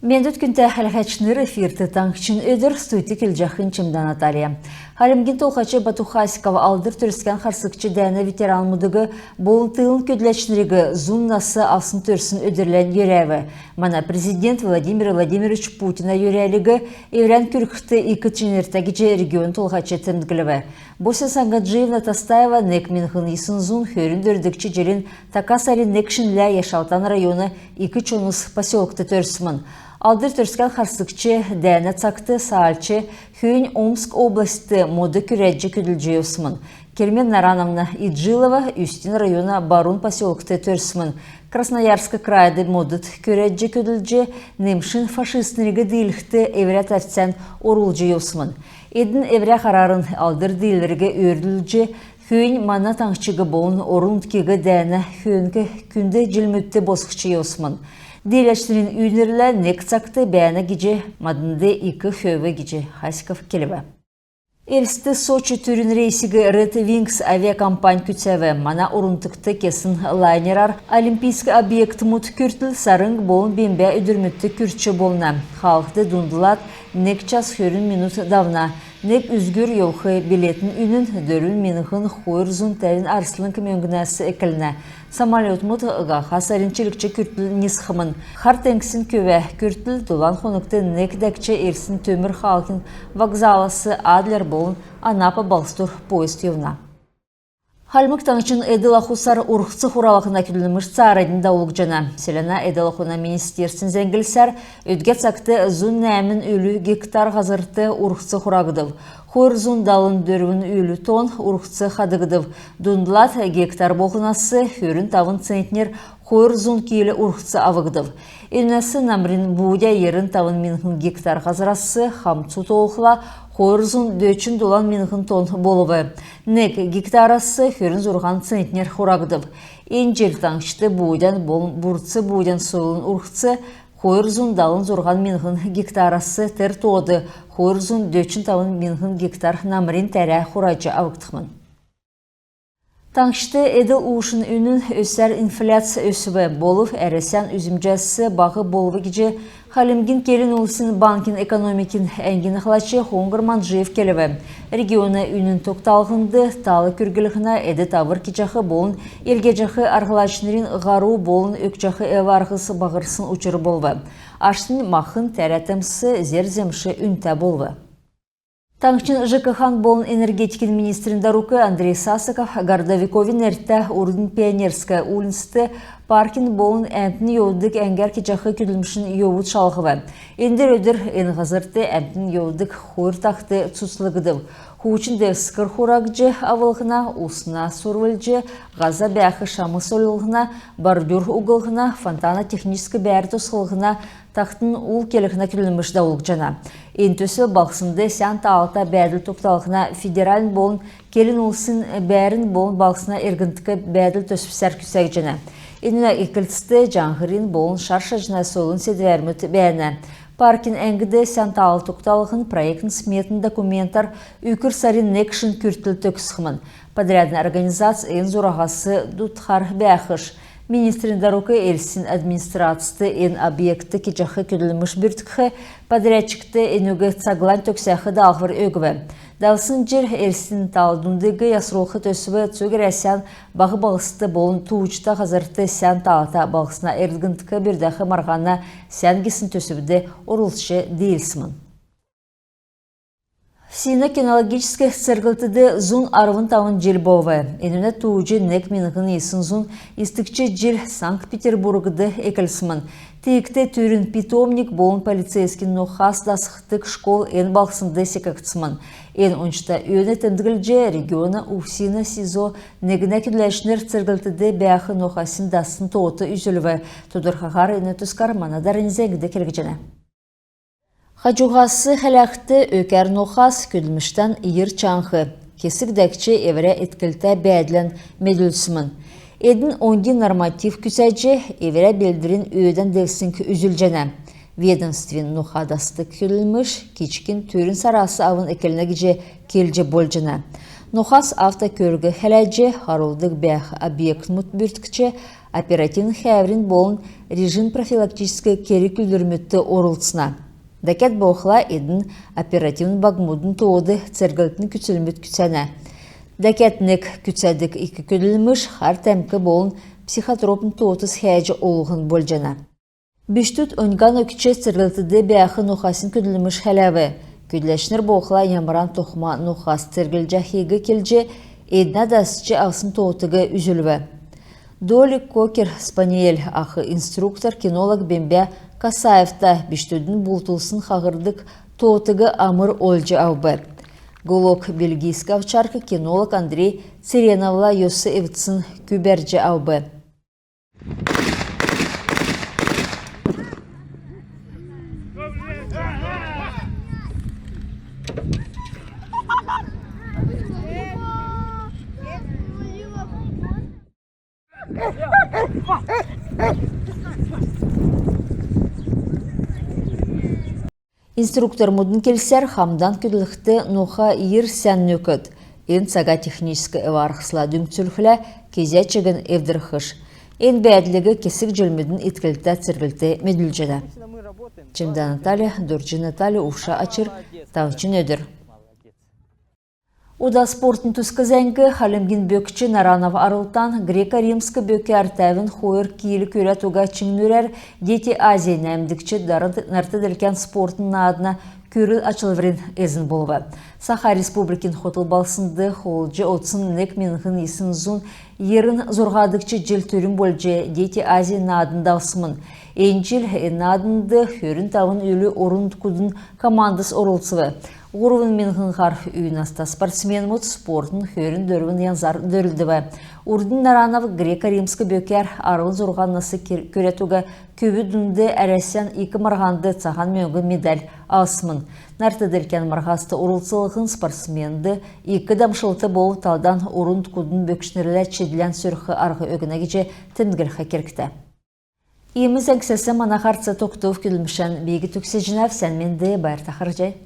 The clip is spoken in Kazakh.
Мендут күнті әлхәчныр эфирті таңқчын өдір стуйты келжақын чымдан Наталья. Халимгин толқачы Батухасиков алдыр түріскен қарсықчы дәні ветеран мұдығы болын тылын көділәчнірігі зуннасы авсын түрсін өдірлен ерәві. Мана президент Владимир Владимирович Путина ерәлігі еврен күрікті икі ченертәгіже регион толқачы тімдгіліві. Бося Сангаджиевна Тастаева некминхын исын зун хөрін дөрдікчі жерін Такасари некшінлі Яшалтан районы икі чоныс поселокты түрсімін. Алдыр түрскен қарсықчы дәні цақты саалчы Хүйін Омск областы моды күрәджі күділжі өсімін. Кермен Нарановна Иджилова Юстин района Барун поселокты түрсімін. Красноярск крайды модыт күрәджі күділжі немшін фашистнерігі дейлікті еврят әфтсән орулжы өсімін. Едін евря қарарын алдыр дейлерге өрділжі Хүйін мана таңшығы болын орын кегі дәні хүйінгі күнді жылмүтті босқычы өсімін. Дейләштерін үйнерлі нек цақты бәяны геже мадынды икі хөві геже Хасиков келіві. Элсті Сочи түрін рейсігі Red Wings авиакомпань күтсәві мана орынтықты кесін лайнерар олимпийскі объект мұт күртіл сарың болын бембе үдірмітті күртші болына. Халықты дундылат нек час хөрін минут давна. Нек үзгір еуқы билетін үнін дөрін меніғын қойыр зұн тәрін арсылын көмеңгінәсі әкіліне. Самолет мұт ғаға саринчелікчі күртіл несқымын. Қар тәңкісін көве күртіл долан қонықты нек дәкчі ерсін төмір халқын вокзаласы Адлер болын Анапа Балстур поезд евна. Халмык таңчын эдылахусар урхцы хуралақына күлініміш царадын даулық жана. Селена эдылахуна министерсін зәңгілсар өтге цақты зұн нәмін үлі гектар ғазырты урхцы хурағыдыл. Хойр зұн далын дөрвін үлі тон урхцы қадығыдыл. Дундлат гектар боғынасы хөрін тавын центнер хойр зұн кейлі урхцы авығыдыл. Елнасы намрин будя ерін тавын минхын гектар ғазырасы хамцу тоғыла Хойрзун дөчін долан минхын тон болуы. Нек гектарасы хөрін зұрған центнер хурағыдып. Енжел таңшты буйдан болын бұртсы буйдан сойлын ұрқцы, хойрзун далын зұрған минхын гектарасы тер тоды. Хойрзун дөчін тавын минхын гектар намрин тәрі хурачы авықтықмын. Таңшты әділ ұшын үнін өсер инфляция өсібі болув әресен үзімжәсі бағы болуы кеже Халимгин келін ұлсын банкин экономикин әңгені қылачы Хоңғыр Манжиев келіві. Регионы үнін тоқталғынды талы күргіліғіна әді тавыр кечақы болын елге жақы арғылачынырын ғару болын өк жақы әві арғысы бағырсын ұчыры болуы. Аштың мақын тәрәтімсі зерземші үнті болуы. Таңчын ЖКХ болын энергетикин министрин дарукы Андрей Сасыков Гордовиковин әртті Урдын Пионерская улинсты паркин болын әмтін еудік әңгер кечақы күділмішін еуыт шалғывы. Ендер өдір әнғазырты әмтін еудік хойр тақты цуслығыдыл. Хучынды скыр хурагжы авылғына, усына сурвылжы, ғаза бәқі шамы солылғына, бордюр уғылғына, фонтана техническі бәрі тұсқылғына, тақтын ұл келіғіна күліміш дауылық жана. Ентөсі балқсынды сән тағылта бәділ тоқталғына федералін болын, келін ұлсын бәрін болын балқсына ергіндікі бәділ төсіпсәр күсәк жана. Еніне екілтісті жаңғырын болын шарша жына солын седверміт бәні. Паркин әңгіді сән тағыл тоқталығын проектін сметін документтар үкір сарин некшін күртіл төкісімін. Подрядный организация ең зұрағасы дұтқар бәқыш. Министрин дарукы элсин администрацияты ен объекті кечақы күділіміш бүртікхі, подрядчикті енугі цаглан төксәқі дағвыр өгіві. Далсын жер элсин талдундығы ясыролқы төсіві цөгір әсян бағы бағысты болын туучта ғазырты сән тағыта бағысына әрдігіндікі бірдәқі марғана сәнгесін төсівді орылшы дейілсімін. Сина кинологических церкалтыды зун арвын тавын жел болуы. Еніне туучы нек минығын есын зун истікчі жел Санкт-Петербургыды экілсімін. Тейікті түрін питомник болын полицейский нохас дасықтық школ ен балқсынды секактысымын. Ен оншта өне тәмдігілже региона Уфсина СИЗО негіне күләшінер церкалтыды бәқы нохасын дасын тоғыты үзілуі. Tudurхағар ене тұскар манадар ензеңгіді келгіжені. Хачуғасы хәләқті өкәр нохас күлміштен иір чаңқы. Кесік дәкче евре еткілті бәділін меділсімін. Едін онги норматив күсәджі евре белдірін өйден дәксінкі үзілжені. Ведомствен нохадасты күлміш кечкін түрін сарасы авын әкеліне кеже келже болжыны. Нохас авто көргі хәләджі харулдық бәқ объект мұт бүрткіче оперативн хәврин болын режим профилактический кері күлдірмітті орылсына. Дәкет боқла едін оперативн багмудын тоғыды цергілтін күтілмет күтсәне. Дәкетнік күтсәдік екі күділміш қар тәмкі болын психотропын тоғытыз хәйжі олығын болжана. Біштут оңған өкче цергілтіді бәқы нұқасын күділміш хәләві. Күдләшнер боқла ямыран тоқма нұқас цергіл жахиғы келже една дасычы ағсын тоғытығы үзілві. Доли Кокер Спаниель ақы инструктор кинолог Бембе Касаевта Биштудын бұлтылсын қағырдық тоғытығы амыр олжы аубы. Голок бельгийский овчарка кинолог Андрей Цереновла Йосы Эвтсын күбәржі аубы. Инструктор мудын келсер хамдан күділікті ноха ир сән нөкіт. Ен сага техническі эварқсыла дүңцүлхілі кезечігін евдірхыш. Ен бәділігі кесік жүлмедін иткілті циргілті меділжеді. Чемда Наталья, Дорджи Наталья, Уша Ачыр, Тавчин өдір. Уда спортын түскізәңгі Халимгин бөкчі Наранов арылтан греко-римскі бөкі артавын хойыр кейлі көрі туға чыңнөрер дети Азия нәмдікчі нарты ділкен спортын адына көрі ачылврин әзін болуы. Саха Республикин хотыл балсынды холжы отсын нек менғын есін зұн ерін зорғадықчы жел түрін болжы дети Азия надында осымын. Энжил надынды хөрін тавын өлі орын күдін командас орылсывы. Уровын менғын ғарф үйінаста спортсмен мұт спортын хөрін дөрвін янзар дөрілдіві. Урдын Наранов греко-римскі бөкер арыл зорғаннасы көретуға көбі дүнді әрәсен 2 марғанды цаған мөңгі медаль алсымын. Нарты діркен марғасты урылсылығын спортсменді 2 дамшылты болу талдан орын күдін бөкшінерлі чеділен сөрхі арғы өгіна кеже тінгіл хакеркті. Еміз әңсесі манақарцы тоқтув күлмішін бейгі түксе жинав сәнменді байырта қаржай.